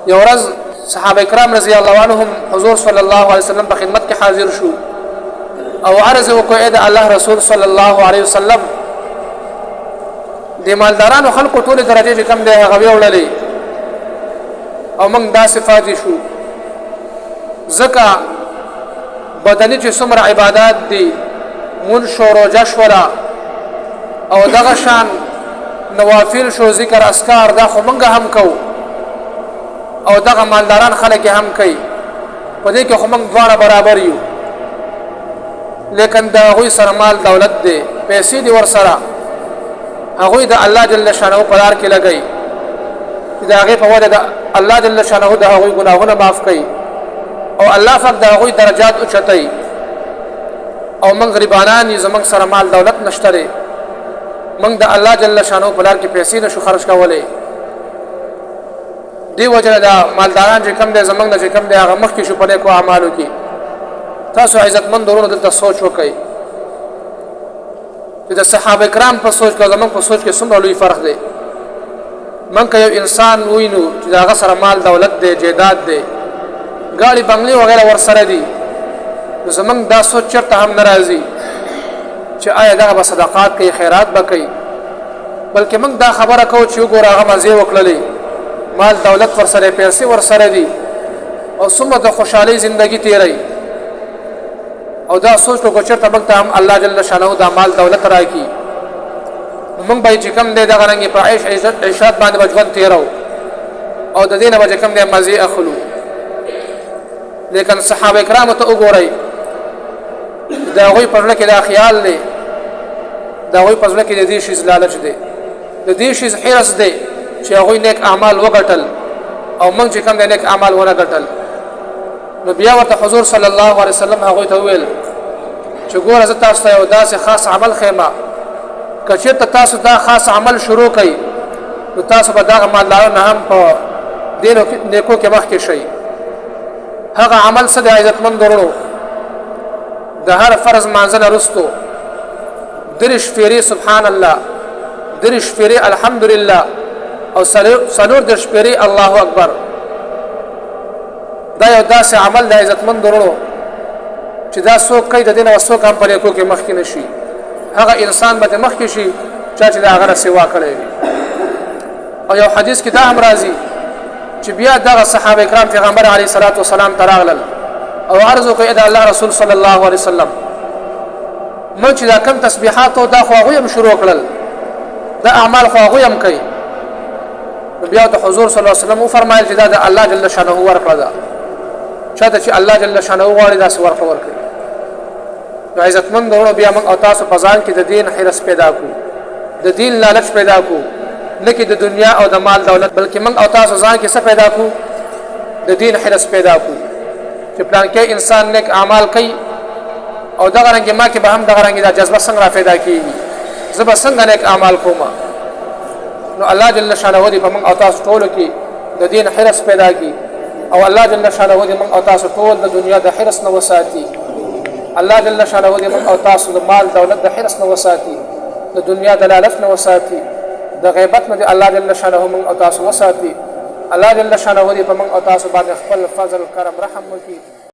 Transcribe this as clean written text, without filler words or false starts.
یو ورځ صحابه کرام رضی الله عنهم حضور صلی الله علیه وسلم په خدمت کې حاضر شو او عرض وکړ د الله رسول صلی الله علیه وسلم د مالدارانو خلکو ټول درجه کم دی هغه وړلې او موږ دا صفات شو زکه بدني چې څومره عبادت دي مون شو روزه شورا او دغه شان نوافل شو ذکر اسکار دا خو موږ هم کو او دغه مالداران خلک هم کوي په دې کې خو موږ دواړه برابر یو لیکن دا غوي سره مال دولت دی پیسې دی ور سره هغه د الله جل شانه په لار کې لګي دا هغه په وجه د الله جل شانه د هغه ګناهونه معاف کوي او الله فق د هغه درجات اوچتای او موږ غریبانان یې زمنګ سره مال دولت نشته موږ د الله جل شانه په لار کې پیسې نشو خرج کولای دی وجه دا مالداران چې کم دي زمنګ نه چې کم دي هغه مخ کې شو په نیکو اعمالو کې تاسو عزتمن درونو دلته سوچ وکړئ چې د صحابه کرام په سوچ کې زمنګ په سوچ کې څومره لوی فرق دی من که یو انسان وینو چې هغه سره مال دولت دی جیداد دی ګاډي بنگلي وغیرہ ور سره دي زمنګ دا سوچ چرته هم ناراضي چې آیا دا به صدقات کوي خیرات به کوي بلکې موږ دا خبره کوو چې وګوره هغه مزه وکړلې مال دولت ور سره پیسې ور سره دي او څومره د خوشحالي ژوندۍ تیري او دا سوچ کو چرته موږ ته هم الله جل شانه دا مال دولت راکړي موږ به چې کم دې دغه رنګ په عیشت باندې بچون تیرو او د دینه به کم دې مزه اخلو لیکن صحابه کرام ته وګورئ دا غوي پرله کې دا خیال دی دا غوي پرله کې د دې شی لالچ دی د دې شی حرس دی چې هغه نیک اعمال وګټل او موږ چې کوم نیک اعمال ونه ګټل نو بیا ورته حضور صلی الله علیه وسلم هغه ته ویل چې ګوره زه تاسو ته یو داسې خاص عمل خیمه کچې ته تاسو دا خاص عمل شروع کړئ نو تاسو به دا مالداران هم په دینو نیکو کې مخکې شئ هغه عمل څه د عزتمن درونو د هر فرض مانځنه رستو درش فیری سبحان الله درش فیری الحمدلله او سلور درش فیری الله اکبر دا یو داسې عمل د عزتمن درونو چې دا څوک کوي د دین او څوک هم په لیکو کې مخکې نشي هغه انسان به مخکې شي چې دا هغه سیوا کړی او یو حدیث کې دا هم راځي چې بیا دغه صحابه کرام پیغمبر علیه الصلاۃ والسلام تراغلل او عرض وکړ د الله رسول صلی الله علیه وسلم مونږ چې دا کم تسبیحات او دا خو هغه هم شروع کړل دا اعمال خو هغه هم کوي بیا ته حضور صلی الله علیه وسلم فرمایل چې دا د الله جل شانه ورکړه دا چاته چې الله جل شانه غواړي دا څور ورکړي نو عزتمن درو بیا موږ او تاسو په ځان کې د دین حرس پیدا کو د دین لالچ پیدا کو نه کې د دنیا او د مال دولت بلکې موږ او تاسو ځان کې څه پیدا کو د دین حرس پیدا کو چې پلان کې انسان نیک اعمال کوي او دغه رنګ ما کې به هم دغه رنګ د جذبه څنګه را پیدا کیږي زب څنګه نیک اعمال کوم نو الله جل شانه دې په موږ او تاسو ټول کې د دین حرس پیدا کی او الله جل شانه دې موږ او تاسو ټول د دنیا د حرس نه وساتي الله جل شانه دې موږ او تاسو د مال دولت د حرس نه وساتي د دنیا د لالچ نه وساتي د غیبت نه الله جل شانه موږ او تاسو وساتي الله جل شانه دې په موږ او تاسو باندې خپل فضل کرم رحم وکړي